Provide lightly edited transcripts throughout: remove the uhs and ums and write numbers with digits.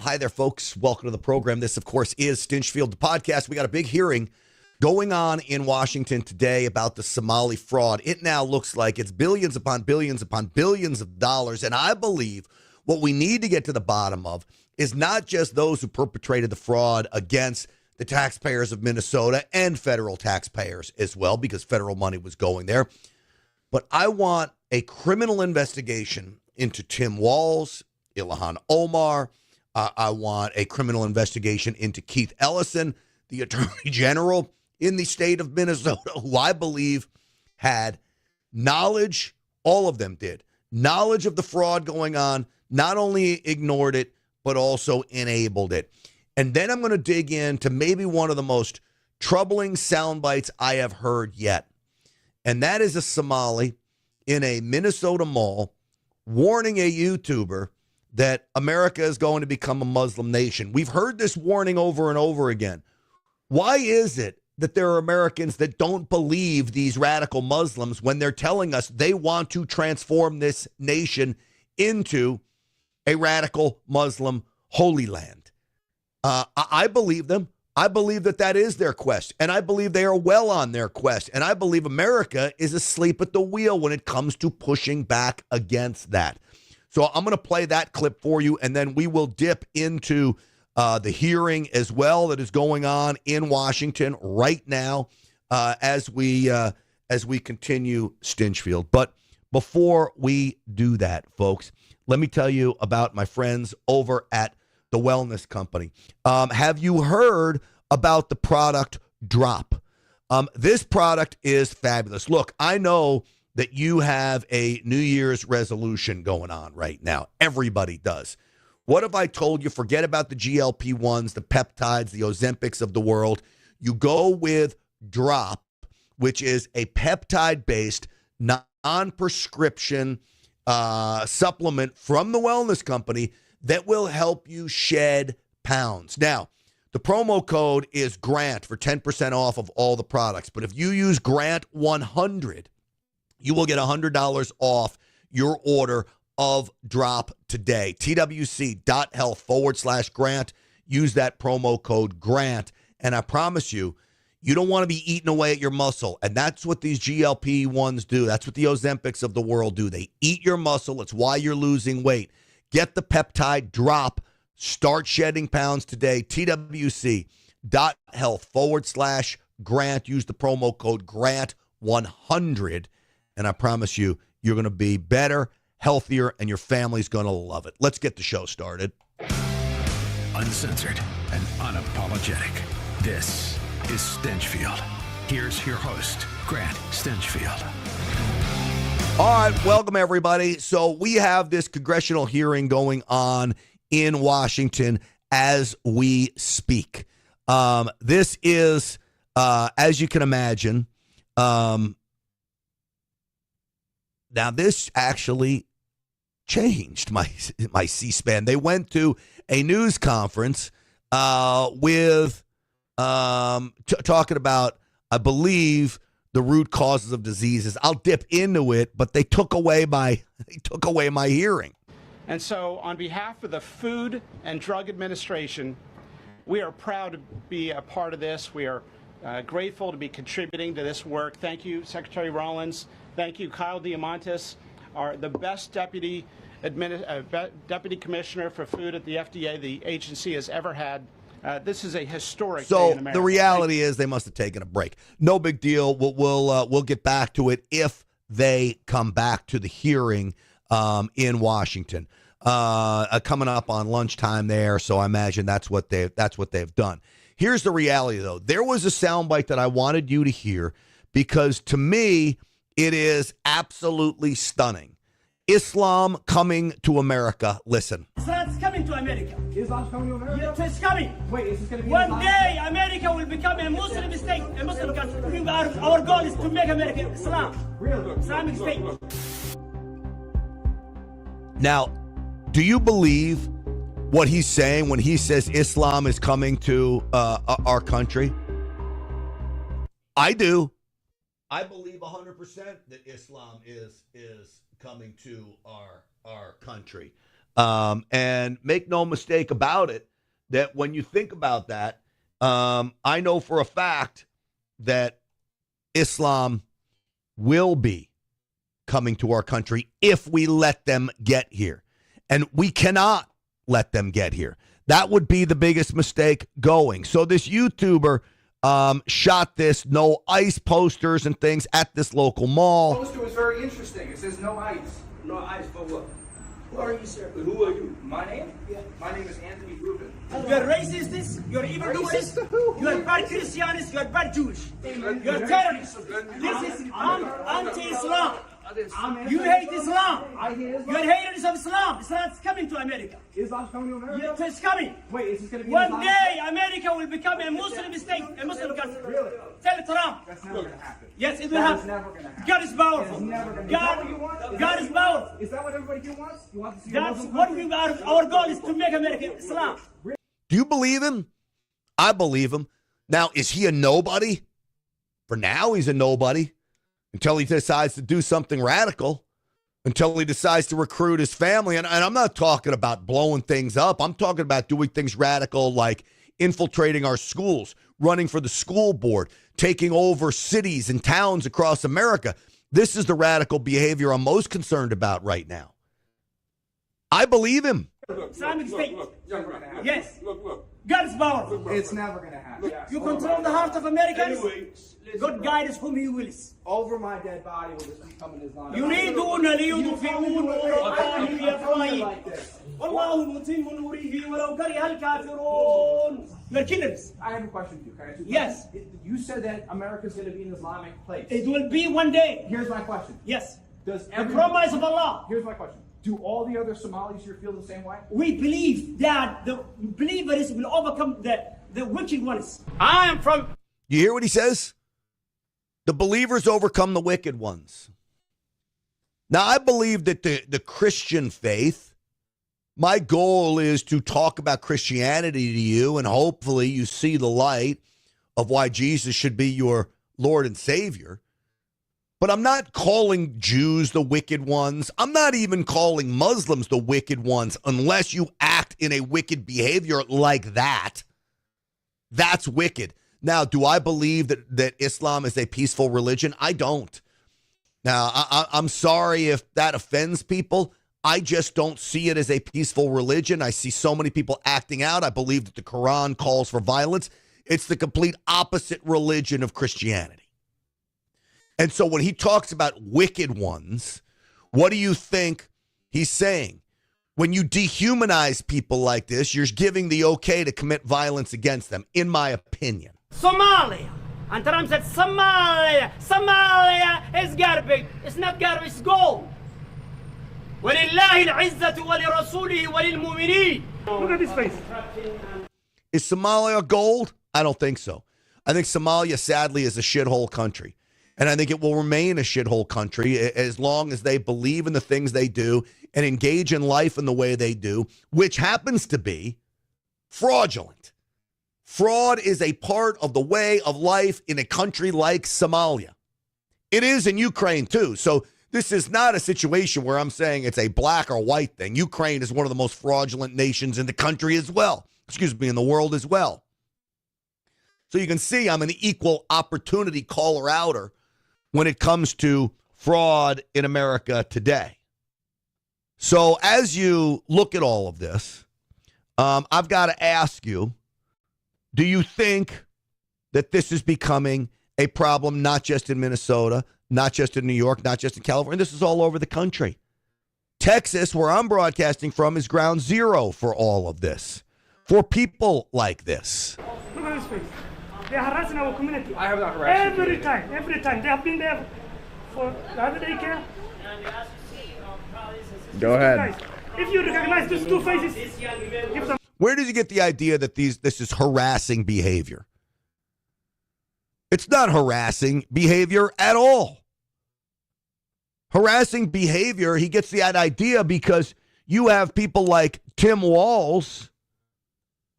Hi there, folks. Welcome to the program. This, of course, is Stinchfield, the podcast. We got a big hearing going on in Washington today about the Somali fraud. It now looks like it's billions upon billions upon billions of dollars. And I believe what we need to get to the bottom of is not just those who perpetrated the fraud against the taxpayers of Minnesota and federal taxpayers as well, because federal money was going there. But I want a criminal investigation into Tim Walz, Ilhan Omar. I want a criminal investigation into Keith Ellison, the attorney general in the state of Minnesota, who I believe had knowledge, all of them did, knowledge of the fraud going on, not only ignored it, but also enabled it. And then I'm going to dig into maybe one of the most troubling sound bites I have heard yet. And that is a Somali in a Minnesota mall warning a YouTuber that America is going to become a Muslim nation. We've heard this warning over and over again. Why is it that there are Americans that don't believe these radical Muslims when they're telling us they want to transform this nation into a radical Muslim holy land? I believe them. I believe that is their quest, and I believe they are well on their quest, and I believe America is asleep at the wheel when it comes to pushing back against that. So I'm going to play that clip for you, and then we will dip into the hearing as well that is going on in Washington right now as we continue Stinchfield. But before we do that, folks, let me tell you about my friends over at the Wellness Company. Have you heard about the product Drop? This product is fabulous. Look, I know that you have a New Year's resolution going on right now. Everybody does. What if I told you, forget about the GLP-1s, the peptides, the Ozempics of the world. You go with Drop, which is a peptide-based, non-prescription supplement from the Wellness Company that will help you shed pounds. Now, the promo code is GRANT for 10% off of all the products. But if you use GRANT100, you will get $100 off your order of Drop today. twc.health/grant. Use that promo code GRANT. And I promise you, you don't want to be eating away at your muscle. And that's what these GLP-1s do. That's what the Ozempics of the world do. They eat your muscle. It's why you're losing weight. Get the peptide Drop. Start shedding pounds today. twc.health/grant. Use the promo code GRANT100. And I promise you, you're going to be better, healthier, and your family's going to love it. Let's get the show started. Uncensored and unapologetic. This is Stinchfield. Here's your host, Grant Stinchfield. All right, welcome everybody. So we have this congressional hearing going on in Washington as we speak. This is, as you can imagine, now this actually changed my C-SPAN. They went to a news conference with talking about, I believe, the root causes of diseases. I'll dip into it, but they took away my hearing. And so on behalf of the Food and Drug Administration, we are proud to be a part of this. We are grateful to be contributing to this work. Thank you, Secretary Rollins. Thank you, Kyle Diamantis, the best deputy commissioner for food at the FDA the agency has ever had. This is a historic day in America. The reality is they must have taken a break. No big deal. We'll get back to it if they come back to the hearing in Washington. Coming up on lunchtime there, so I imagine that's what they've done. Here's the reality, though. There was a soundbite that I wanted you to hear because to me it is absolutely stunning. Islam coming to America. Listen. Islam's coming to America. Islam's coming to America? Yes, it's coming. Wait, is this going to be one day America will become a Muslim state, a Muslim country. Our goal is to make America Islam. Islamic state. Now, do you believe what he's saying when he says Islam is coming to our country? I do. I believe 100% that Islam is coming to our country. And make no mistake about it, that when you think about that, I know for a fact that Islam will be coming to our country if we let them get here. And we cannot let them get here. That would be the biggest mistake going. So this YouTuber shot this no ICE posters and things at this local mall. The poster was very interesting. It says no ICE. No eyes for what? Who are you, sir? Who are you? My name? Yeah. My name is Anthony Rubin. You're racists, you're evildoers, you're bad Christians, you're bad Jewish, you're terrorists. This is anti-Islam. You hate Islam. You're haters of Islam. Islam's coming to America. Islam's coming to America? Yes, it's coming. Wait, is this going to be One day, America will become a Muslim state, a Muslim country. Really? Tell Trump. That's never going to happen. Yes, it will That is happen. never going to happen. God is powerful. It's never going to happen. God is powerful. Is that what everybody here wants? You want to see a That's Muslim what country? we are. Our goal is to make America Islam. Do you believe him? I believe him. Now, is he a nobody? For now, he's a nobody until he decides to do something radical, until he decides to recruit his family. And I'm not talking about blowing things up. I'm talking about doing things radical like infiltrating our schools, running for the school board, taking over cities and towns across America. This is the radical behavior I'm most concerned about right now. I believe him. Islamic State. Never going to happen. Yes. Look. God is powerful. It's never going to happen. You control the heart of Americans. God guides whom He wills. Over my dead body will this become an Islamic يريدون ليطفئوا نور الله بأفواههم like this. والله متم نوره ولو كره الكافرون. You're killers. I have a question for you. Can I ask you a Yes. question? You said that America's going to be an Islamic place. It will be one day. Here's my question. Yes. Does The every promise of Allah. Here's my question. Do all the other Somalis here feel the same way? We believe that the believers will overcome the wicked ones. I am from. You hear what he says? The believers overcome the wicked ones. Now, I believe that the Christian faith, my goal is to talk about Christianity to you, and hopefully you see the light of why Jesus should be your Lord and Savior. But I'm not calling Jews the wicked ones. I'm not even calling Muslims the wicked ones unless you act in a wicked behavior like that. That's wicked. Now, do I believe that Islam is a peaceful religion? I don't. Now, I'm sorry if that offends people. I just don't see it as a peaceful religion. I see so many people acting out. I believe that the Quran calls for violence. It's the complete opposite religion of Christianity. And so when he talks about wicked ones, what do you think he's saying? When you dehumanize people like this, you're giving the okay to commit violence against them, in my opinion. Somalia. And Trump said Somalia. Somalia is garbage. It's not garbage, it's gold. ولله العزة ولرسوله وللمؤمنين. Look at this face. Is Somalia gold? I don't think so. I think Somalia, sadly, is a shithole country. And I think it will remain a shithole country as long as they believe in the things they do and engage in life in the way they do, which happens to be fraudulent. Fraud is a part of the way of life in a country like Somalia. It is in Ukraine, too. So this is not a situation where I'm saying it's a black or white thing. Ukraine is one of the most fraudulent nations in the country as well. Excuse me, in the world as well. So you can see I'm an equal opportunity caller-outer when it comes to fraud in America today. So as you look at all of this, I've got to ask you, do you think that this is becoming a problem not just in Minnesota, not just in New York, not just in California? This is all over the country. Texas, where I'm broadcasting from, is ground zero for all of this, for people like this. Look at this face. They are harassing our community. I have not harassed you. Every time. They have been there for the other daycare. Go ahead. Guys, if you recognize these two faces, give them. Where did you get the idea that this is harassing behavior? It's not harassing behavior at all. Harassing behavior, he gets that idea because you have people like Tim Walz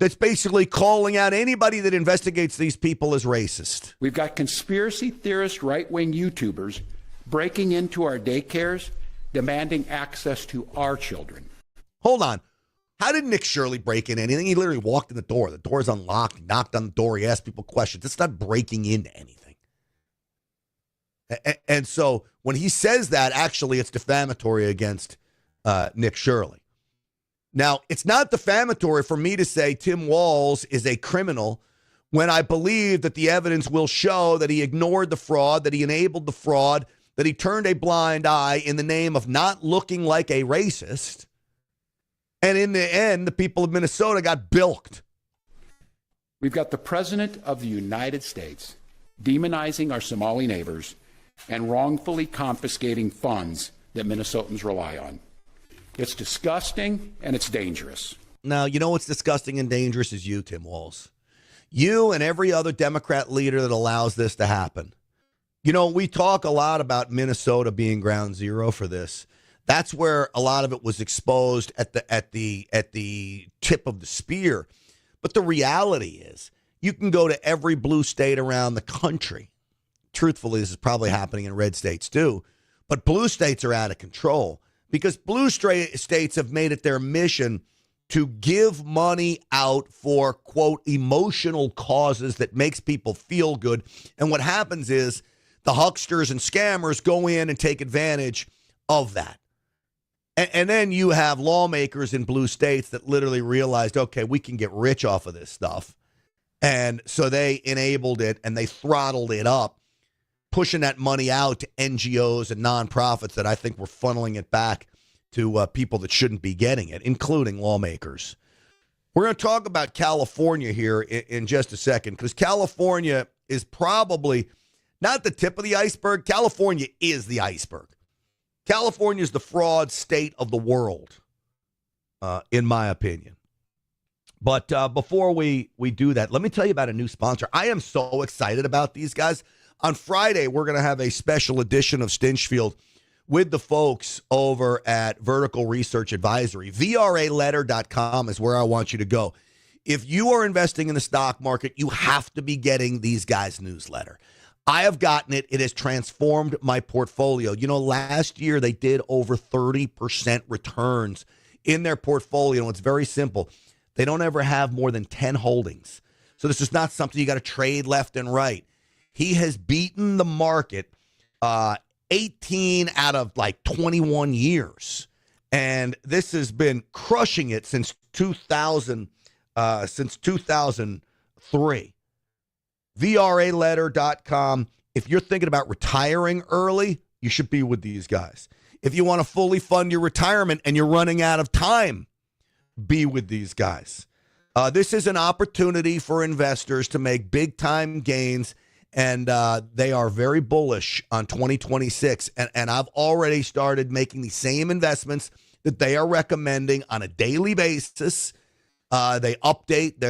that's basically calling out anybody that investigates these people as racist. We've got conspiracy theorist right-wing YouTubers breaking into our daycares, demanding access to our children. Hold on. How did Nick Shirley break in anything? He literally walked in the door. The door's unlocked. He knocked on the door. He asked people questions. It's not breaking into anything. And so when he says that, actually, it's defamatory against Nick Shirley. Now, it's not defamatory for me to say Tim Walz is a criminal when I believe that the evidence will show that he ignored the fraud, that he enabled the fraud, that he turned a blind eye in the name of not looking like a racist. And in the end, the people of Minnesota got bilked. We've got the President of the United States demonizing our Somali neighbors and wrongfully confiscating funds that Minnesotans rely on. It's disgusting and it's dangerous. Now, you know what's disgusting and dangerous is you, Tim Walz. You and every other Democrat leader that allows this to happen. You know, we talk a lot about Minnesota being ground zero for this. That's where a lot of it was exposed at the tip of the spear. But the reality is, you can go to every blue state around the country. Truthfully, this is probably happening in red states too. But blue states are out of control because blue states have made it their mission to give money out for, quote, emotional causes that makes people feel good. And what happens is the hucksters and scammers go in and take advantage of that. And then you have lawmakers in blue states that literally realized, okay, we can get rich off of this stuff. And so they enabled it and they throttled it up, pushing that money out to NGOs and nonprofits that I think were funneling it back to people that shouldn't be getting it, including lawmakers. We're going to talk about California here in just a second, because California is probably not the tip of the iceberg. California is the iceberg. California is the fraud state of the world, in my opinion. But before we do that, let me tell you about a new sponsor. I am so excited about these guys. On Friday, we're going to have a special edition of Stinchfield with the folks over at Vertical Research Advisory. VRAletter.com is where I want you to go. If you are investing in the stock market, you have to be getting these guys' newsletter. I have gotten it. It has transformed my portfolio. You know, last year they did over 30% returns in their portfolio. And it's very simple. They don't ever have more than 10 holdings. So this is not something you got to trade left and right. He has beaten the market 18 out of like 21 years. And this has been crushing it since 2003. VRAletter.com. If you're thinking about retiring early, you should be with these guys. If you want to fully fund your retirement and you're running out of time, be with these guys. This is an opportunity for investors to make big time gains, and they are very bullish on 2026. And I've already started making the same investments that they are recommending on a daily basis. They update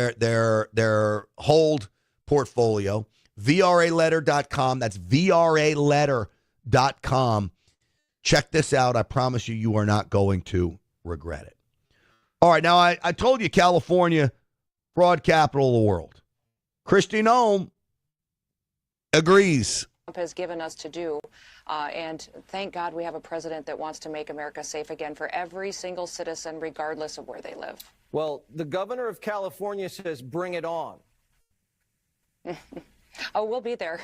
their hold portfolio. VRAletter.com. That's VRAletter.com. Check this out. I promise you are not going to regret it. All right, now I told you California, fraud capital of the world. Kristi Noem agrees. Trump has given us to do. And thank God we have a president that wants to make America safe again for every single citizen, regardless of where they live. Well, the governor of California says, bring it on. Oh, we'll be there.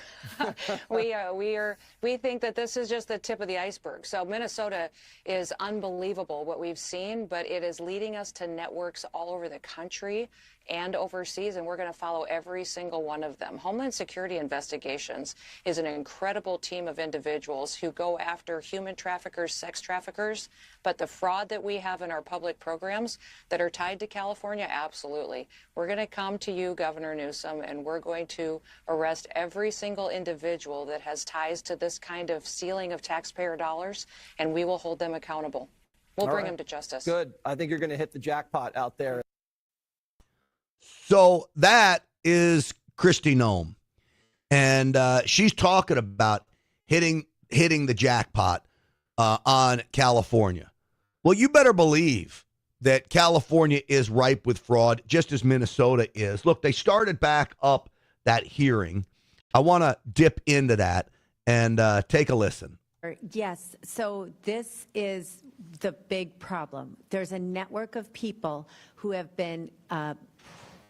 We think that this is just the tip of the iceberg. So Minnesota is unbelievable what we've seen, but it is leading us to networks all over the country and overseas, and we're going to follow every single one of them. Homeland Security Investigations is an incredible team of individuals who go after human traffickers, sex traffickers, but the fraud that we have in our public programs that are tied to California, absolutely. We're going to come to you, Governor Newsom, and we're going to arrest every single individual that has ties to this kind of stealing of taxpayer dollars, and we will hold them accountable. We'll bring them to justice. Good. I think you're going to hit the jackpot out there. So that is Kristi Noem, and she's talking about hitting the jackpot on California. Well, you better believe that California is ripe with fraud, just as Minnesota is. Look, they started back up that hearing. I want to dip into that and take a listen. Yes, so this is the big problem. There's a network of people who have been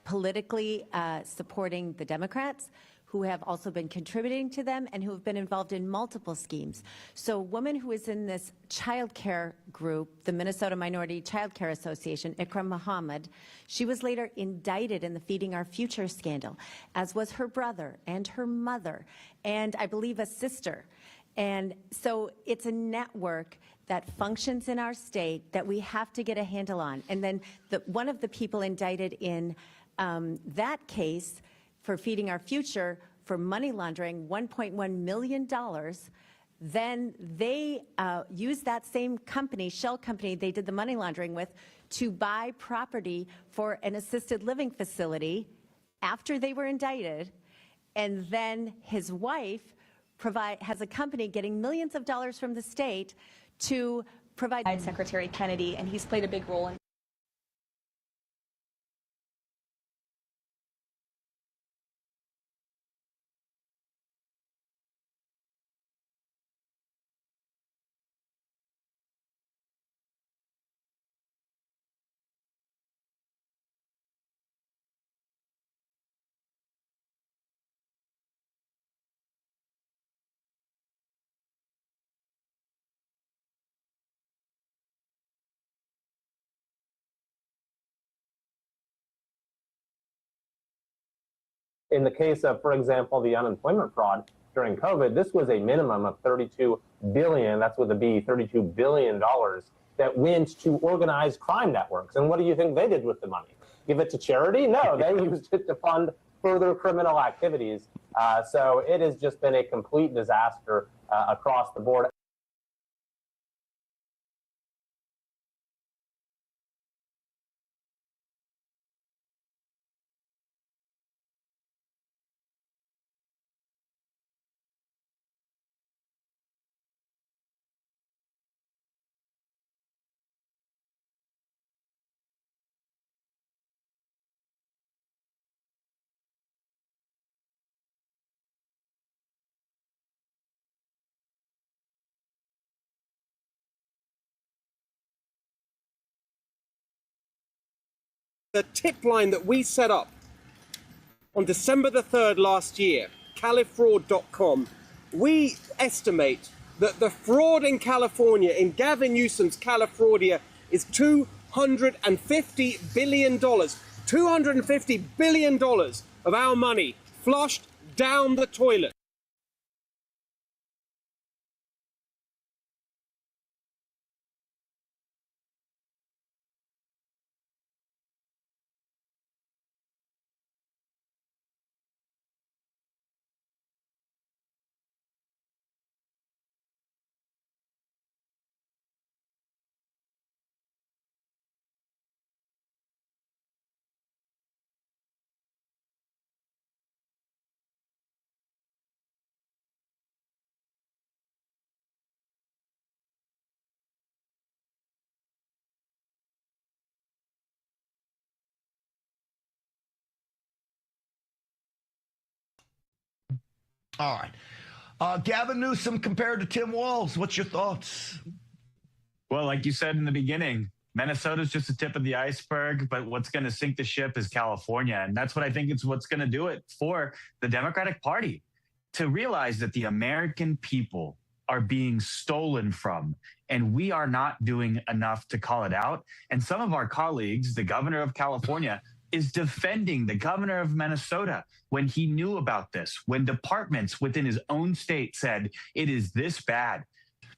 politically supporting the Democrats, who have also been contributing to them, and who have been involved in multiple schemes. So a woman who is in this child care group, the Minnesota Minority Child Care Association, Ikram Muhammad, she was later indicted in the Feeding Our Future scandal, as was her brother and her mother, and I believe a sister. And so it's a network that functions in our state that we have to get a handle on. And then one of the people indicted in that case for Feeding Our Future for money laundering $1.1 million, then they used that same company, shell company they did the money laundering with, to buy property for an assisted living facility after they were indicted. And then his wife has a company getting millions of dollars from the state to provide Secretary Kennedy, and he's played a big role in In the case of, for example, the unemployment fraud during COVID, this was a minimum of $32 billion, that's with a B, $32 billion that went to organized crime networks. And what do you think they did with the money? Give it to charity? No, they used it to fund further criminal activities. So it has just been a complete disaster across the board. The tip line that we set up on December the 3rd last year, califraud.com, we estimate that the fraud in California, in Gavin Newsom's Califraudia, is $250 billion. $250 billion of our money flushed down the toilet. All right. Gavin Newsom compared to Tim Walz. What's your thoughts? Well, like you said in the beginning, Minnesota's just the tip of the iceberg, but what's going to sink the ship is California. And that's what I think is what's going to do it for the Democratic Party, to realize that the American people are being stolen from, and we are not doing enough to call it out. And some of our colleagues, the governor of California, is defending the governor of Minnesota when he knew about this, when departments within his own state said it is this bad.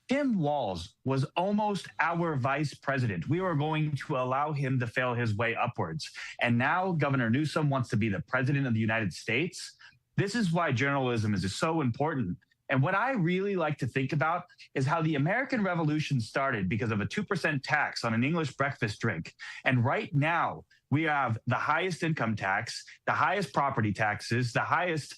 Tim Walz was almost our vice president. We were going to allow him to fail his way upwards. And now Governor Newsom wants to be the president of the United States. This is why journalism is so important. And what I really like to think about is how the American Revolution started because of a 2% tax on an English breakfast drink. And right now, we have the highest income tax, the highest property taxes, the highest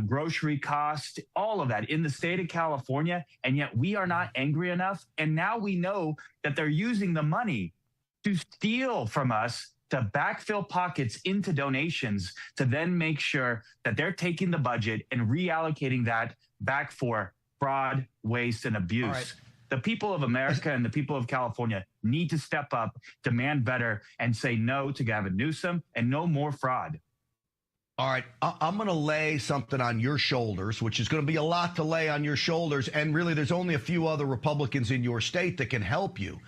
grocery cost, all of that in the state of California. And yet we are not angry enough. And now we know that they're using the money to steal from us, to backfill pockets into donations, to then make sure that they're taking the budget and reallocating that back for fraud, waste, and abuse. All right. The people of America and the people of California need to step up, demand better, and say no to Gavin Newsom and no more fraud. All right, I'm going to lay something on your shoulders, which is going to be a lot to lay on your shoulders. And really, there's only a few other Republicans in your state that can help you.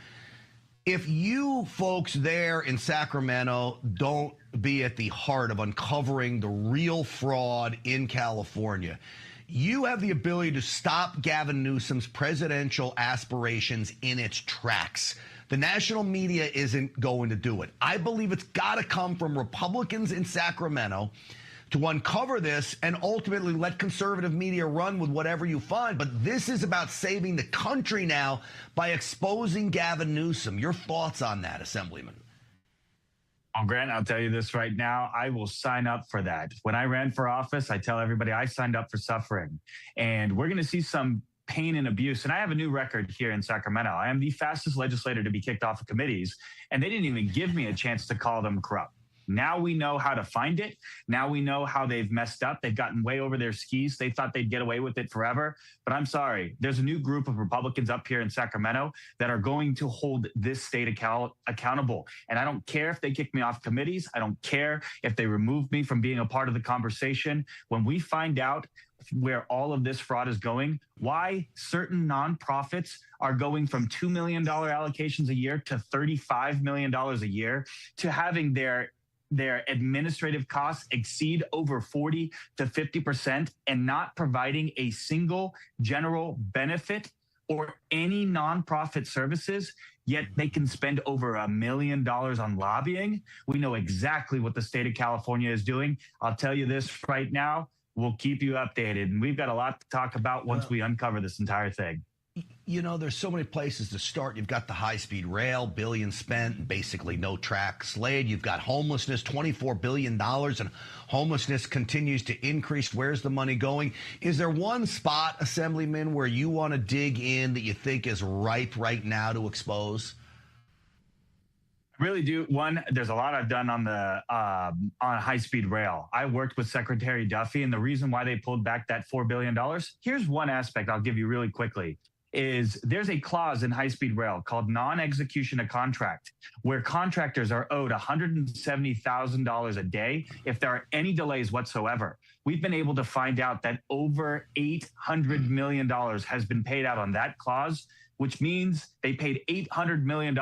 If you folks there in Sacramento don't be at the heart of uncovering the real fraud in California, you have the ability to stop Gavin Newsom's presidential aspirations in its tracks. The national media isn't going to do it. I believe it's got to come from Republicans in Sacramento to uncover this and ultimately let conservative media run with whatever you find. But this is about saving the country now by exposing Gavin Newsom. Your thoughts on that, Assemblyman? Well, Grant, I'll tell you this right now. I will sign up for that. When I ran for office, I tell everybody I signed up for suffering. And we're going to see some pain and abuse. And I have a new record here in Sacramento. I am the fastest legislator to be kicked off of committees, and they didn't even give me a chance to call them corrupt. Now we know how to find it. Now we know how they've messed up. They've gotten way over their skis. They thought they'd get away with it forever. But I'm sorry. There's a new group of Republicans up here in Sacramento that are going to hold this state accountable. And I don't care if they kick me off committees. I don't care if they remove me from being a part of the conversation. When we find out where all of this fraud is going, why certain nonprofits are going from $2 million allocations a year to $35 million a year, to having their administrative costs exceed over 40 to 50% and not providing a single general benefit or any nonprofit services, yet they can spend over $1 million on lobbying. We know exactly what the state of California is doing. I'll tell you this right now. We'll keep you updated. And we've got a lot to talk about once we uncover this entire thing. You know, there's so many places to start. You've got the high-speed rail, billions spent, and basically no tracks laid. You've got homelessness, $24 billion, and homelessness continues to increase. Where's the money going? Is there one spot, Assemblyman, where you want to dig in that you think is ripe right now to expose? I really do. One, there's a lot I've done on the on high-speed rail. I worked with Secretary Duffy, and the reason why they pulled back that $4 billion, here's one aspect I'll give you really quickly, is there's a clause in high-speed rail called non-execution of contract, where contractors are owed $170,000 a day if there are any delays whatsoever. We've been able to find out that over $800 million has been paid out on that clause, which means they paid $800 million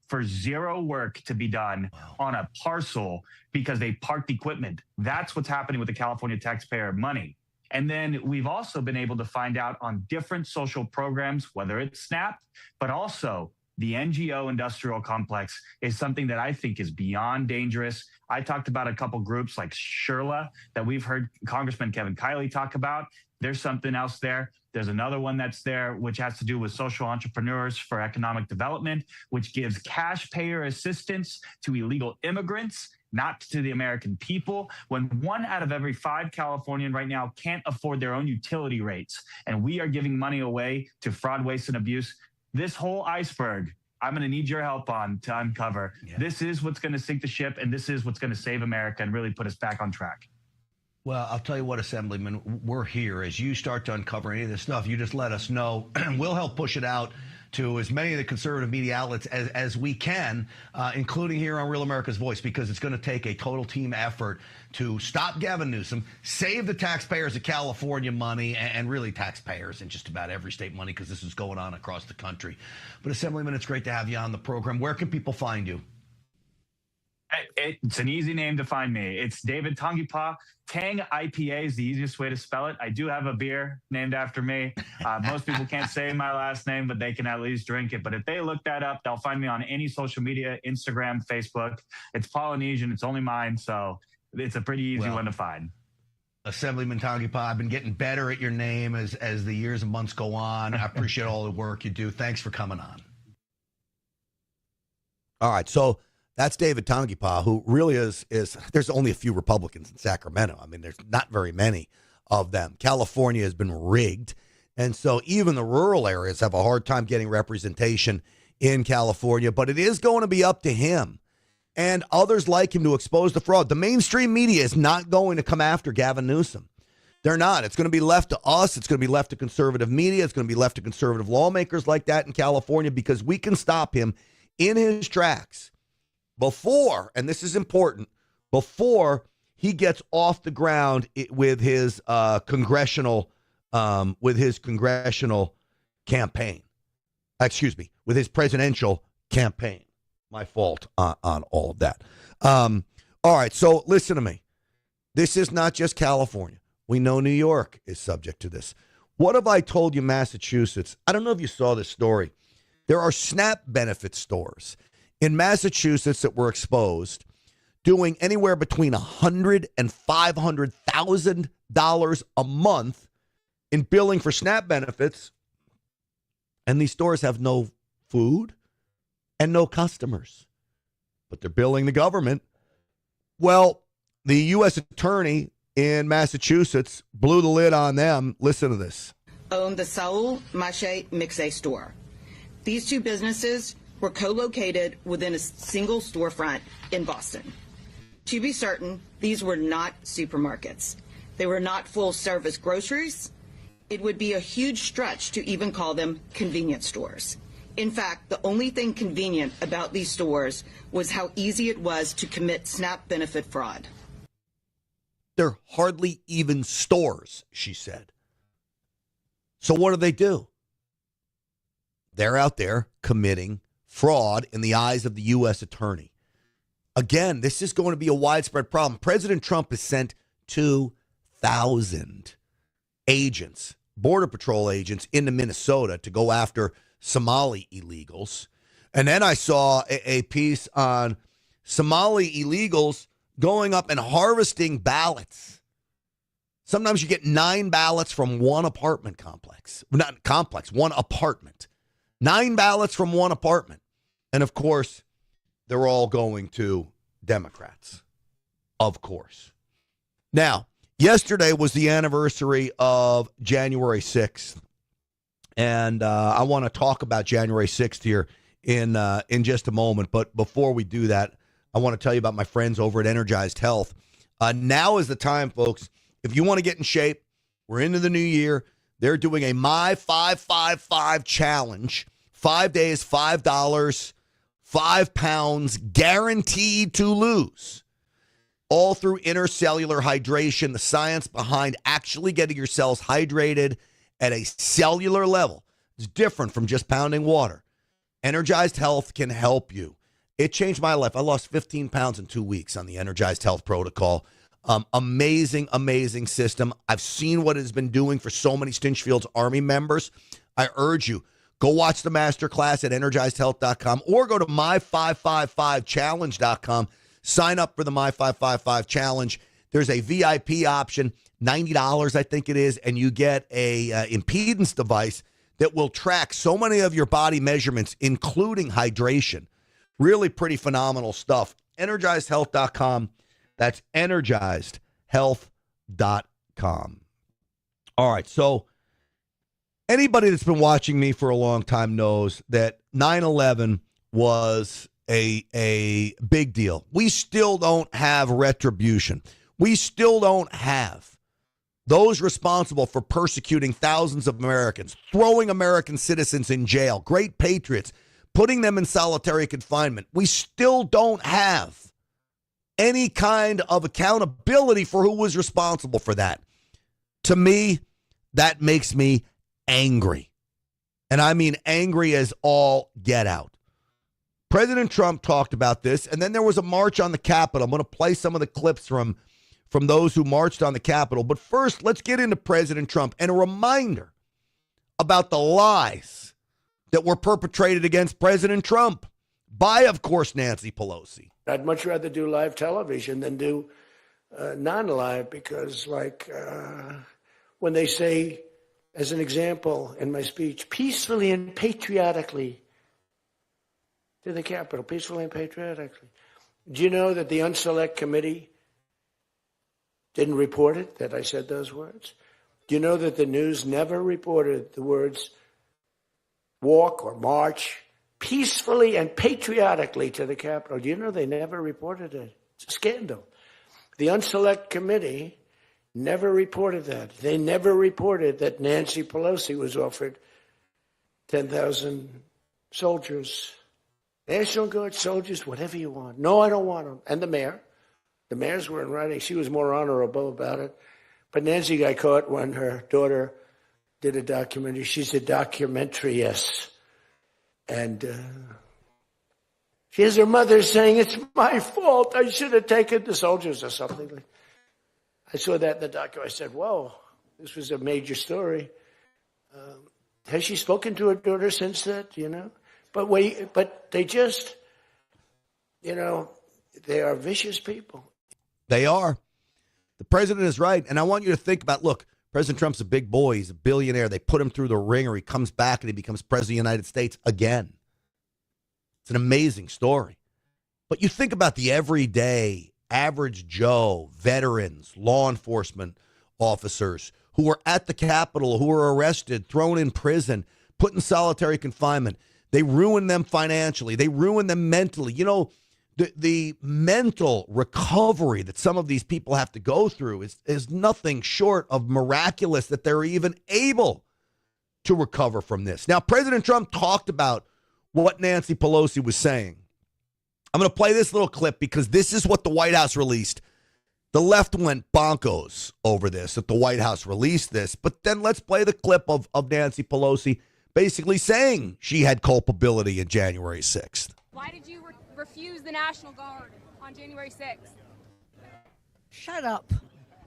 for zero work to be done on a parcel because they parked equipment. That's what's happening with the California taxpayer money. And then we've also been able to find out on different social programs, whether it's SNAP, but also the NGO industrial complex is something that I think is beyond dangerous. I talked about a couple groups like Sherla that we've heard Congressman Kevin Kiley talk about. There's something else there. There's another one that's there, which has to do with social entrepreneurs for economic development, which gives cash payer assistance to illegal immigrants, not to the American people, when 1 out of every 5 Californians right now can't afford their own utility rates. And we are giving money away to fraud, waste, and abuse. This whole iceberg, I'm going to need your help on to uncover. Yeah. This is what's going to sink the ship, and this is what's going to save America and really put us back on track. Well, I'll tell you what, Assemblyman, we're here. As you start to uncover any of this stuff, you just let us know. We'll help push it out to as many of the conservative media outlets as we can, including here on Real America's Voice, because it's going to take a total team effort to stop Gavin Newsom, save the taxpayers of California money, and really taxpayers in just about every state money, because this is going on across the country. But, Assemblyman, it's great to have you on the program. Where can people find you? It's an easy name to find me. It's David Tangipa. Tang IPA is the easiest way to spell it. I do have a beer named after me. Most people can't say my last name, but they can at least drink it. But if they look that up, they'll find me on any social media, Instagram, Facebook. It's Polynesian. It's only mine. So it's a pretty easy one to find. Assemblyman Tangipa, I've been getting better at your name as the years and months go on. I appreciate all the work you do. Thanks for coming on. All right. So that's David Tangipa, who really is there's only a few Republicans in Sacramento. I mean, there's not very many of them. California has been rigged. And so even the rural areas have a hard time getting representation in California. But it is going to be up to him and others like him to expose the fraud. The mainstream media is not going to come after Gavin Newsom. They're not. It's going to be left to us. It's going to be left to conservative media. It's going to be left to conservative lawmakers like that in California, because we can stop him in his tracks before, and this is important, before he gets off the ground with his congressional campaign. Excuse me, with his presidential campaign. My fault on all of that. All right, so listen to me. This is not just California. We know New York is subject to this. What have I told you, Massachusetts? I don't know if you saw this story. There are SNAP benefit stores in Massachusetts that were exposed doing anywhere between $100,000 and $500,000 a month in billing for SNAP benefits. And these stores have no food and no customers, but they're billing the government. Well, the U.S. attorney in Massachusetts blew the lid on them. Listen to this. Owned the Saul Mache Mixe store. These two businesses were co-located within a single storefront in Boston. To be certain, these were not supermarkets. They were not full-service groceries. It would be a huge stretch to even call them convenience stores. In fact, the only thing convenient about these stores was how easy it was to commit SNAP benefit fraud. They're hardly even stores, she said. So what do? They're out there committing fraud in the eyes of the U.S. attorney. Again, this is going to be a widespread problem. President Trump has sent 2,000 agents, Border Patrol agents, into Minnesota to go after Somali illegals. And then I saw a piece on Somali illegals going up and harvesting ballots. Sometimes you get 9 ballots from one apartment complex. Not complex, one apartment. 9 ballots from one apartment. And of course, they're all going to Democrats. Of course. Now, yesterday was the anniversary of January 6th. And I want to talk about January 6th here in just a moment. But before we do that, I want to tell you about my friends over at Energized Health. Now is the time, folks. If you want to get in shape, we're into the new year. They're doing a My 555 challenge. 5 days, $5, 5 pounds, guaranteed to lose. All through intercellular hydration, the science behind actually getting your cells hydrated at a cellular level. It's different from just pounding water. Energized Health can help you. It changed my life. I lost 15 pounds in 2 weeks on the Energized Health protocol. Amazing, amazing system. I've seen what it's been doing for so many Stinchfield's Army members. I urge you, go watch the masterclass at energizedhealth.com or go to my555challenge.com. Sign up for the My 555 challenge. There's a VIP option, $90, I think it is, and you get a impedance device that will track so many of your body measurements, including hydration. Really pretty phenomenal stuff. EnergizedHealth.com. That's EnergizedHealth.com. All right, so anybody that's been watching me for a long time knows that 9/11 was a big deal. We still don't have retribution. We still don't have those responsible for persecuting thousands of Americans, throwing American citizens in jail, great patriots, putting them in solitary confinement. We still don't have any kind of accountability for who was responsible for that. To me, that makes me angry. And I mean angry as all get out. President Trump talked about this, and then there was a march on the Capitol. I'm going to play some of the clips from those who marched on the Capitol. But first, let's get into President Trump and a reminder about the lies that were perpetrated against President Trump by, of course, Nancy Pelosi. I'd much rather do live television than do non-live because, when they say, as an example in my speech, peacefully and patriotically to the Capitol, peacefully and patriotically. Do you know that the Unselect Committee didn't report it, that I said those words? Do you know that the news never reported the words walk or march peacefully and patriotically to the Capitol? Do you know they never reported it? It's a scandal. The Unselect Committee never reported that. They never reported that Nancy Pelosi was offered 10,000 soldiers, National Guard soldiers, whatever you want. No, I don't want them. And the mayor. The mayors were in writing. She was more honorable about it. But Nancy got caught when her daughter did a documentary. She's a documentariist. And she has her mother saying, it's my fault. I should have taken the soldiers or something. I saw that in the documentary. I said, whoa, this was a major story. Has she spoken to her daughter since that, you know? But they just, you know, they are vicious people. They are. The president is right. And I want you to think about, look, President Trump's a big boy. He's a billionaire. They put him through the ringer. He comes back and he becomes president of the United States again. It's an amazing story. But you think about the everyday, average Joe, veterans, law enforcement officers who were at the Capitol, who were arrested, thrown in prison, put in solitary confinement. They ruin them financially. They ruin them mentally. You know, the mental recovery that some of these people have to go through is nothing short of miraculous that they're even able to recover from this. Now, President Trump talked about what Nancy Pelosi was saying. I'm going to play this little clip because this is what the White House released. The left went bonkos over this, that the White House released this. But then let's play the clip of Nancy Pelosi basically saying she had culpability in January 6th. Why did you refuse the National Guard on January 6th? Shut up.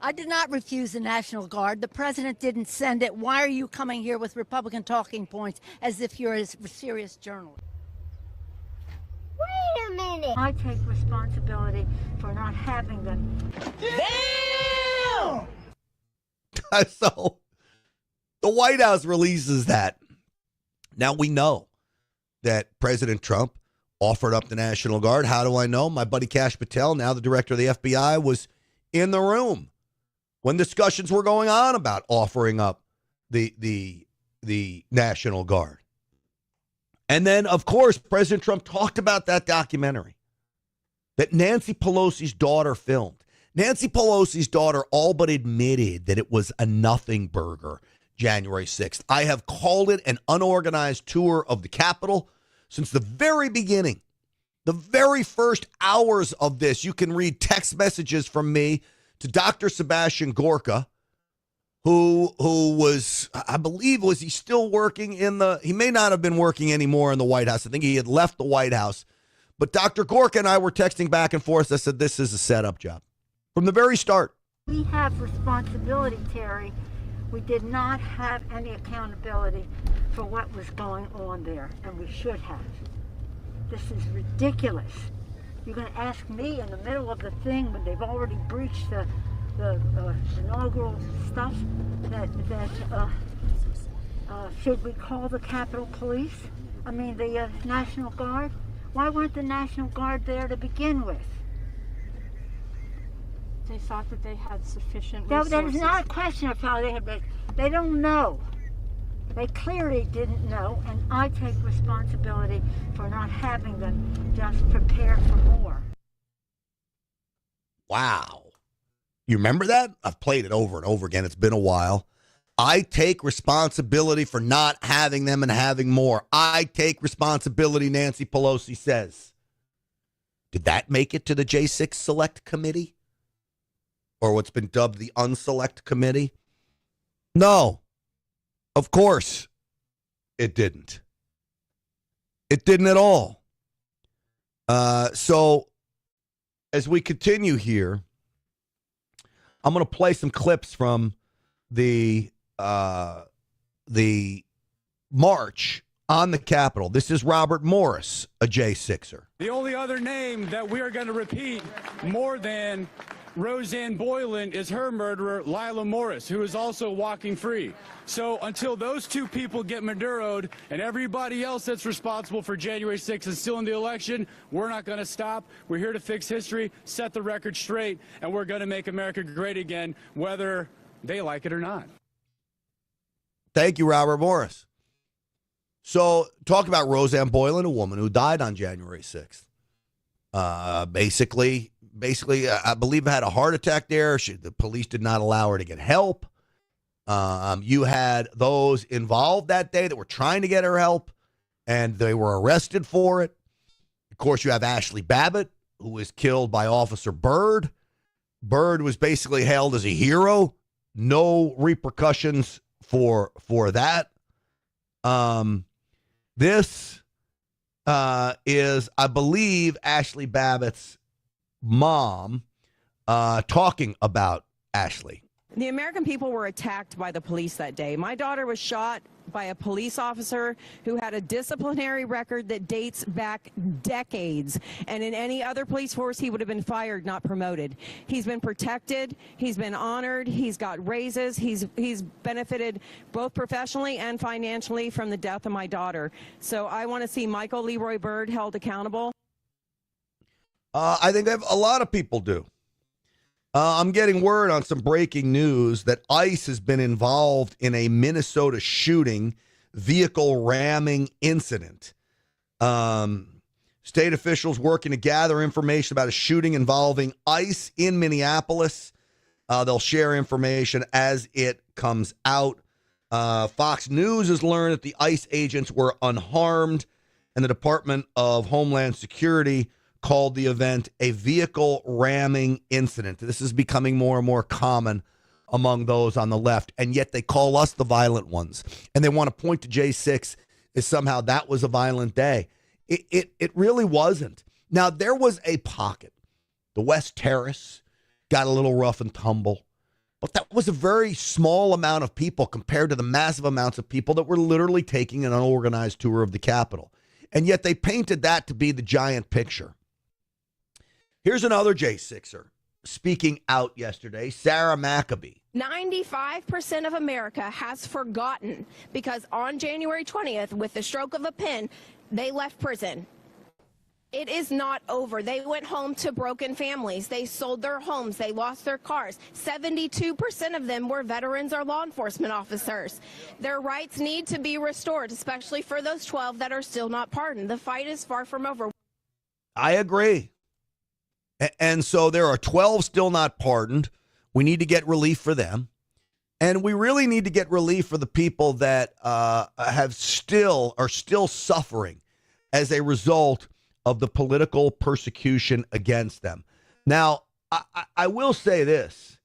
I did not refuse the National Guard. The president didn't send it. Why are you coming here with Republican talking points as if you're a serious journalist? Wait a minute. I take responsibility for not having them. Damn! So the White House releases that. Now we know that President Trump offered up the National Guard. How do I know? My buddy Kash Patel, now the director of the FBI, was in the room when discussions were going on about offering up the National Guard. And then, of course, President Trump talked about that documentary that Nancy Pelosi's daughter filmed. Nancy Pelosi's daughter all but admitted that it was a nothing burger January 6th. I have called it an unorganized tour of the Capitol since the very beginning. The very first hours of this, you can read text messages from me to Dr. Sebastian Gorka, who was, I believe, was he still working he may not have been working anymore in the White House. I think he had left the White House. But Dr. Gorka and I were texting back and forth. I said, this is a setup job from the very start. We have responsibility, Terry. We did not have any accountability for what was going on there, and we should have. This is ridiculous. You're going to ask me in the middle of the thing when they've already breached the inaugural stuff that should we call the Capitol Police? I mean, the National Guard? Why weren't the National Guard there to begin with? They thought that they had sufficient resources. That is not a question of how they had. They don't know. They clearly didn't know, and I take responsibility for not having them just prepare for more. Wow. You remember that? I've played it over and over again. It's been a while. I take responsibility for not having them and having more. I take responsibility, Nancy Pelosi says. Did that make it to the J6 Select Committee? Or what's been dubbed the Unselect Committee? No. Of course it didn't. It didn't at all. So as we continue here, I'm going to play some clips from the march on the Capitol. This is Robert Morris, a J6er. The only other name that we are going to repeat more than Roseanne Boylan is her murderer, Lila Morris, who is also walking free. So until those two people get Maduro'd and everybody else that's responsible for January 6th is still in the election, we're not going to stop. We're here to fix history, set the record straight, and we're going to make America great again, whether they like it or not. Thank you, Robert Morris. So talk about Roseanne Boylan, a woman who died on January 6th. Basically basically, I believe, had a heart attack there. The police did not allow her to get help. You had those involved that day that were trying to get her help, and they were arrested for it. Of course, you have Ashley Babbitt, who was killed by Officer Byrd. Byrd was basically hailed as a hero. No repercussions for that. This is, I believe, Ashley Babbitt's mom talking about Ashley. The American people were attacked by the police that day. My daughter was shot by a police officer who had a disciplinary record that dates back decades. And in any other police force, he would have been fired, not promoted. He's been protected. He's been honored. He's got raises. He's benefited both professionally and financially from the death of my daughter. So I want to see Michael Leroy Byrd held accountable. I think a lot of people do. I'm getting word on some breaking news that ICE has been involved in a Minnesota shooting vehicle ramming incident. State officials working to gather information about a shooting involving ICE in Minneapolis. They'll share information as it comes out. Fox News has learned that the ICE agents were unharmed, and the Department of Homeland Security called the event a vehicle ramming incident. This is becoming more and more common among those on the left, and yet they call us the violent ones. And they want to point to J6 as somehow that was a violent day. It really wasn't. Now, there was a pocket. The West Terrace got a little rough and tumble, but that was a very small amount of people compared to the massive amounts of people that were literally taking an unorganized tour of the Capitol. And yet they painted that to be the giant picture. Here's another J6er speaking out yesterday, Sarah McAbee. 95% of America has forgotten because on January 20th, with the stroke of a pen, they left prison. It is not over. They went home to broken families. They sold their homes. They lost their cars. 72% of them were veterans or law enforcement officers. Their rights need to be restored, especially for those 12 that are still not pardoned. The fight is far from over. I agree. And so there are 12 still not pardoned. We need to get relief for them. And we really need to get relief for the people that are still suffering as a result of the political persecution against them. Now, I will say this.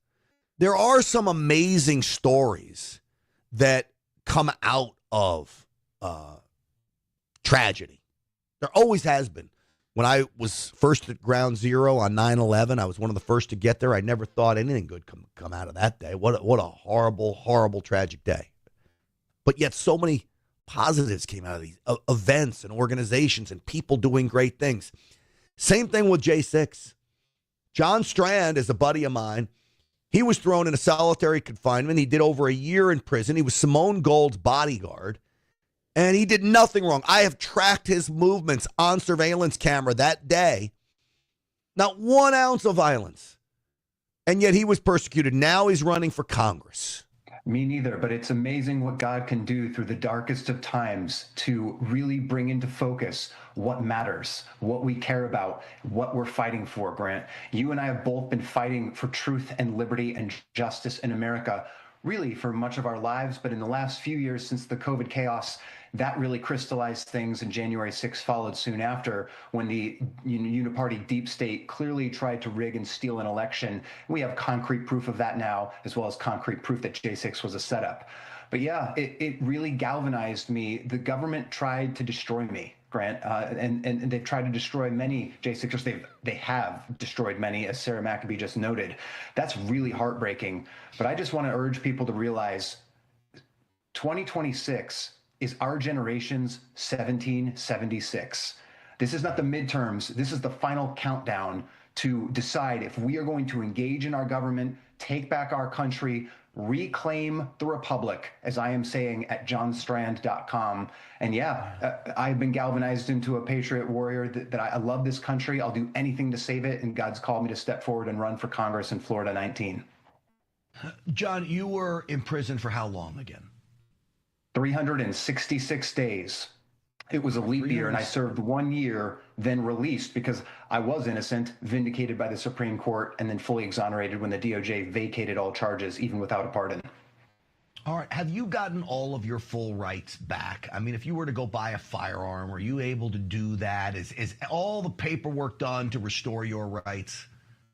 There are some amazing stories that come out of tragedy. There always has been. When I was first at Ground Zero on 9/11, I was one of the first to get there. I never thought anything good come out of that day. What a horrible, horrible, tragic day. But yet so many positives came out of these events and organizations and people doing great things. Same thing with J6. John Strand is a buddy of mine. He was thrown into solitary confinement. He did over a year in prison. He was Simone Gold's bodyguard. And he did nothing wrong. I have tracked his movements on surveillance camera that day. Not 1 ounce of violence. And yet he was persecuted. Now he's running for Congress. Me neither, but it's amazing what God can do through the darkest of times to really bring into focus what matters, what we care about, what we're fighting for, Grant. You and I have both been fighting for truth and liberty and justice in America, really for much of our lives, but in the last few years since the COVID chaos, that really crystallized things, and January 6th followed soon after when the uniparty deep state clearly tried to rig and steal an election. We have concrete proof of that now, as well as concrete proof that J6 was a setup. But yeah, it really galvanized me. The government tried to destroy me, Grant, and they've tried to destroy many J6ers. They have destroyed many, as Sarah McAbee just noted. That's really heartbreaking. But I just want to urge people to realize 2026 is our generation's 1776. This is not the midterms. This is the final countdown to decide if we are going to engage in our government, take back our country, reclaim the republic, as I am saying at johnstrand.com. And yeah, I've been galvanized into a patriot warrior that I love this country. I'll do anything to save it. And God's called me to step forward and run for Congress in Florida 19. John, you were in prison for how long again? 366 days. It was a leap year, and I served 1 year, then released because I was innocent, vindicated by the Supreme Court, and then fully exonerated when the DOJ vacated all charges, even without a pardon. All right. Have you gotten all of your full rights back? I mean, if you were to go buy a firearm, are you able to do that? Is all the paperwork done to restore your rights?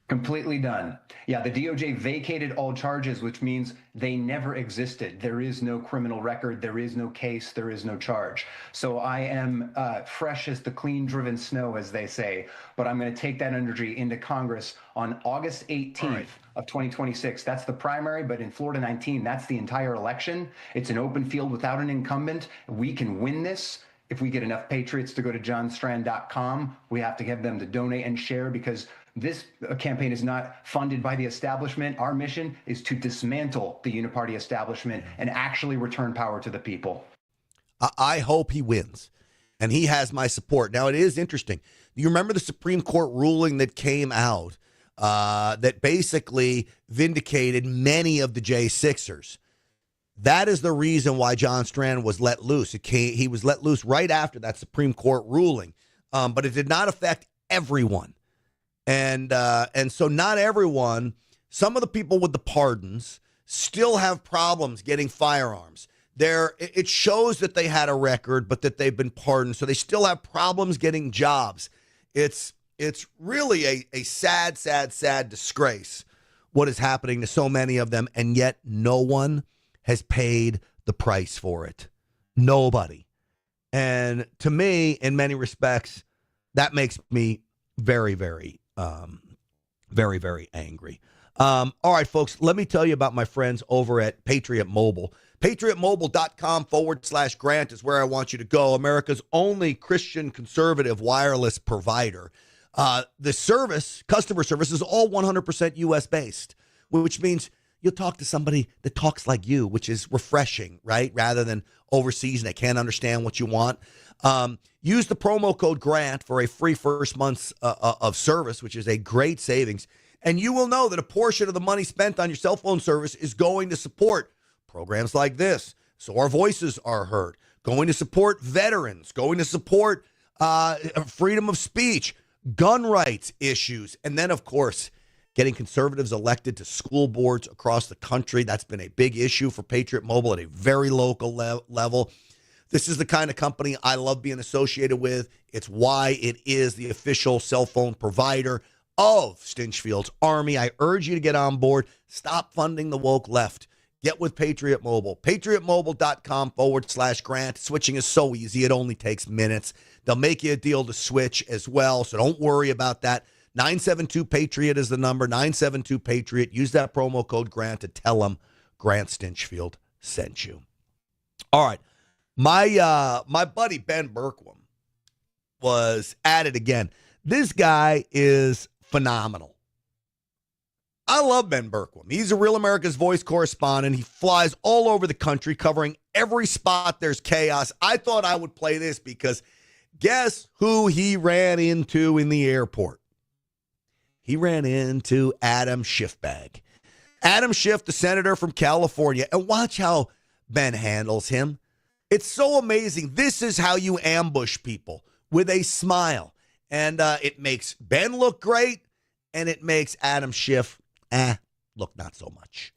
Completely done. Yeah, the DOJ vacated all charges, which means they never existed. There is no criminal record. There is no case. There is no charge. So I am fresh as the clean driven snow, as they say. But I'm going to take that energy into Congress on August 18th of 2026. That's the primary. But in Florida 19, that's the entire election. It's an open field without an incumbent. We can win this. If we get enough patriots to go to johnstrand.com, we have to get them to donate and share, because this campaign is not funded by the establishment. Our mission is to dismantle the uniparty establishment and actually return power to the people. I hope he wins, and he has my support. Now, it is interesting. You remember the Supreme Court ruling that came out that basically vindicated many of the J6ers. That is the reason why John Strand was let loose. He was let loose right after that Supreme Court ruling, but it did not affect everyone. And so not everyone, some of the people with the pardons still have problems getting firearms. It shows that they had a record, but that they've been pardoned. So they still have problems getting jobs. It's really a sad, sad, sad disgrace what is happening to so many of them. And yet no one has paid the price for it. Nobody. And to me, in many respects, that makes me very, very very angry. All right, folks, let me tell you about my friends over at Patriot Mobile. PatriotMobile.com/Grant is where I want you to go. America's only Christian conservative wireless provider. The customer service is all 100% U.S. based, which means you'll talk to somebody that talks like you, which is refreshing, right? Rather than overseas and they can't understand what you want. Use the promo code GRANT for a free first month of service, which is a great savings. And you will know that a portion of the money spent on your cell phone service is going to support programs like this, so our voices are heard, going to support veterans, going to support freedom of speech, gun rights issues, and then, of course, getting conservatives elected to school boards across the country. That's been a big issue for Patriot Mobile at a very local level. This is the kind of company I love being associated with. It's why it is the official cell phone provider of Stinchfield's Army. I urge you to get on board. Stop funding the woke left. Get with Patriot Mobile. PatriotMobile.com/Grant. Switching is so easy. It only takes minutes. They'll make you a deal to switch as well, so don't worry about that. 972-PATRIOT is the number, 972-PATRIOT. Use that promo code GRANT to tell them Grant Stinchfield sent you. All right. My buddy Ben Berkwam was at it again. This guy is phenomenal. I love Ben Berkwam. He's a Real America's Voice correspondent. He flies all over the country covering every spot there's chaos. I thought I would play this because guess who he ran into in the airport? He ran into Adam Schiffbag. Adam Schiff, the senator from California. And watch how Ben handles him. It's so amazing. This is how you ambush people, with a smile. And it makes Ben look great, and it makes Adam Schiff, look not so much.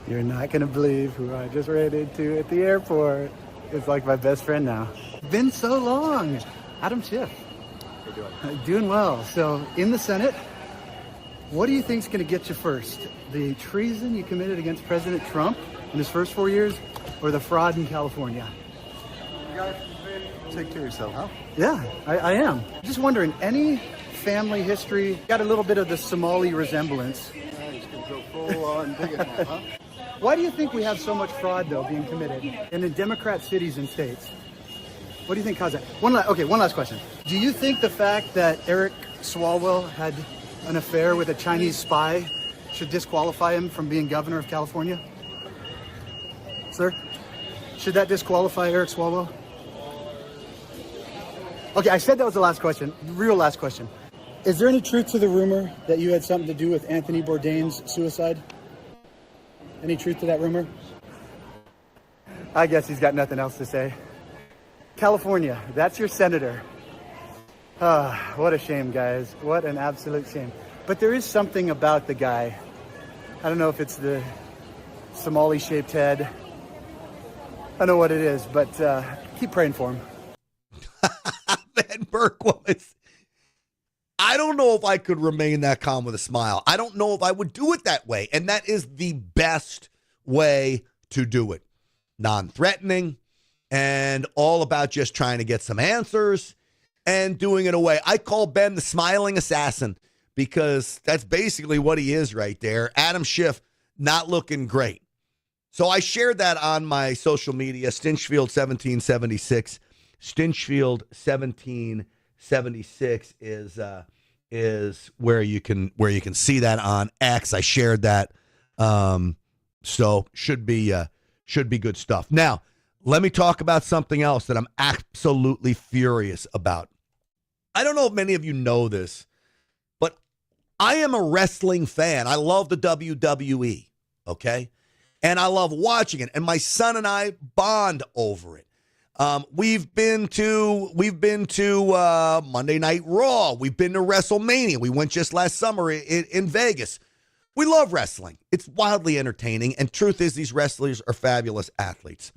You're not going to believe who I just ran into at the airport. It's like my best friend now. Been so long. Adam Schiff. How you doing? Doing well. So, in the Senate, what do you think's going to get you first? The treason you committed against President Trump in his first 4 years, or the fraud in California? Take care of yourself, huh? Yeah, I am. Just wondering, any family history, got a little bit of the Somali resemblance. He's going to go full on dig it now, huh? Why do you think we have so much fraud, though, being committed? And in Democrat cities and states? What do you think caused that? One last question. Do you think the fact that Eric Swalwell had an affair with a Chinese spy should disqualify him from being governor of California? Sir? Should that disqualify Eric Swalwell? Okay, I said that was the last question, the real last question. Is there any truth to the rumor that you had something to do with Anthony Bourdain's suicide? Any truth to that rumor? I guess he's got nothing else to say. California, that's your senator. What a shame, guys. What an absolute shame. But there is something about the guy. I don't know if it's the Somali-shaped head. I don't know what it is, but keep praying for him. Man, Berkowitz. I don't know if I could remain that calm with a smile. I don't know if I would do it that way. And that is the best way to do it. Non-threatening and all about just trying to get some answers and doing it away. I call Ben the smiling assassin because that's basically what he is right there. Adam Schiff not looking great. So I shared that on my social media, Stinchfield 1776. Stinchfield 1776 is where you can see that on X. I shared that. So should be good stuff. Now, let me talk about something else that I'm absolutely furious about. I don't know if many of you know this, but I am a wrestling fan. I love the WWE, okay? And I love watching it. And my son and I bond over it. We've been to Monday Night Raw. We've been to WrestleMania. We went just last summer in Vegas. We love wrestling. It's wildly entertaining. And truth is, these wrestlers are fabulous athletes.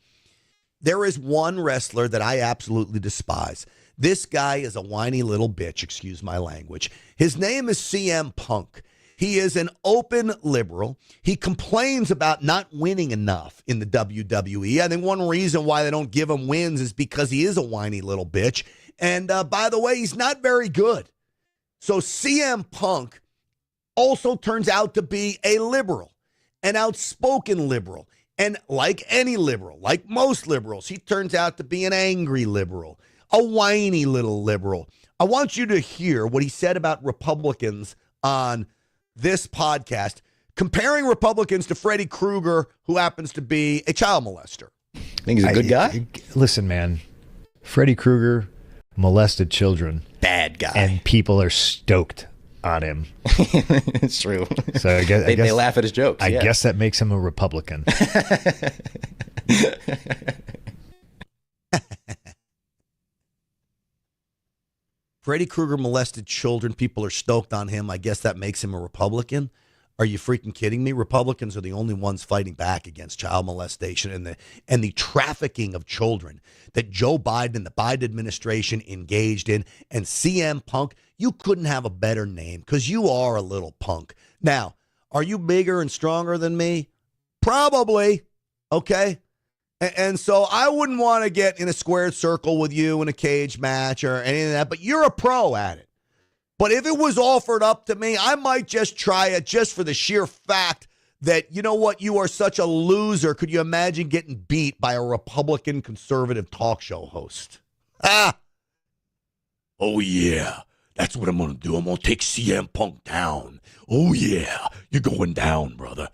There is one wrestler that I absolutely despise. This guy is a whiny little bitch, excuse my language. His name is CM Punk. He is an open liberal. He complains about not winning enough in the WWE. I think one reason why they don't give him wins is because he is a whiny little bitch. And by the way, he's not very good. So CM Punk also turns out to be a liberal, an outspoken liberal. And like any liberal, like most liberals, he turns out to be an angry liberal, a whiny little liberal. I want you to hear what he said about Republicans on this podcast, comparing Republicans to Freddy Krueger, who happens to be a child molester. I think he's a good guy. Listen, man, Freddy Krueger molested children. Bad guy. And people are stoked on him. It's true. So I guess they laugh at his jokes. I guess that makes him a Republican. Freddy Krueger molested children. People are stoked on him. I guess that makes him a Republican. Are you freaking kidding me? Republicans are the only ones fighting back against child molestation and the trafficking of children that Joe Biden and the Biden administration engaged in. And CM Punk, you couldn't have a better name because you are a little punk. Now, are you bigger and stronger than me? Probably. Okay. And so I wouldn't want to get in a squared circle with you in a cage match or any of that, but you're a pro at it. But if it was offered up to me, I might just try it just for the sheer fact that, you know what, you are such a loser. Could you imagine getting beat by a Republican conservative talk show host? Ah! Oh, yeah. That's what I'm going to do. I'm going to take CM Punk down. Oh, yeah. You're going down, brother.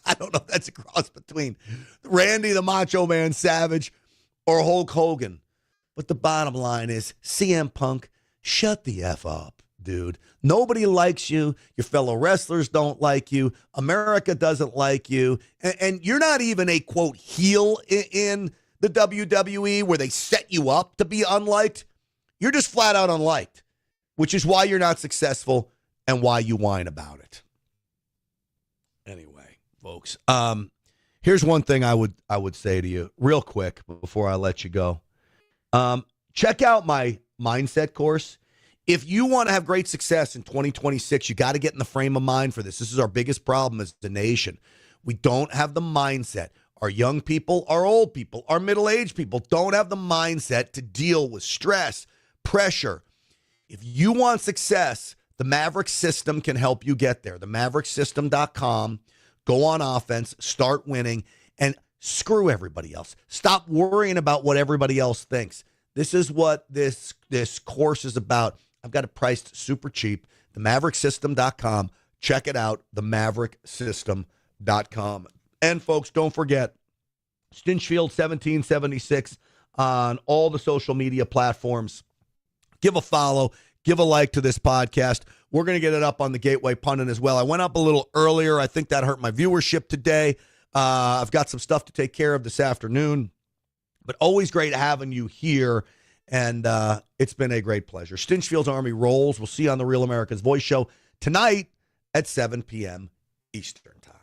I don't know if that's a cross between Randy the Macho Man Savage or Hulk Hogan. But the bottom line is, CM Punk, shut the F up, dude. Nobody likes you. Your fellow wrestlers don't like you. America doesn't like you. And you're not even a, quote, heel in the WWE where they set you up to be unliked. You're just flat out unliked, which is why you're not successful and why you whine about it. Anyway, folks, here's one thing I would say to you real quick before I let you go. Check out my mindset course. If you want to have great success in 2026, you got to get in the frame of mind for this. This is our biggest problem as a nation. We don't have the mindset. Our young people, our old people, our middle-aged people don't have the mindset to deal with stress, pressure. If you want success, the Maverick System can help you get there. TheMaverickSystem.com. Go on offense, start winning, and screw everybody else. Stop worrying about what everybody else thinks. This is what this course is about. I've got it priced super cheap. TheMaverickSystem.com. Check it out, TheMaverickSystem.com. And folks, don't forget, Stinchfield 1776 on all the social media platforms. Give a follow, give a like to this podcast. We're going to get it up on the Gateway Pundit as well. I went up a little earlier. I think that hurt my viewership today. I've got some stuff to take care of this afternoon. But always great having you here, and it's been a great pleasure. Stinchfield's Army rolls. We'll see you on the Real America's Voice show tonight at 7 p.m. Eastern Time.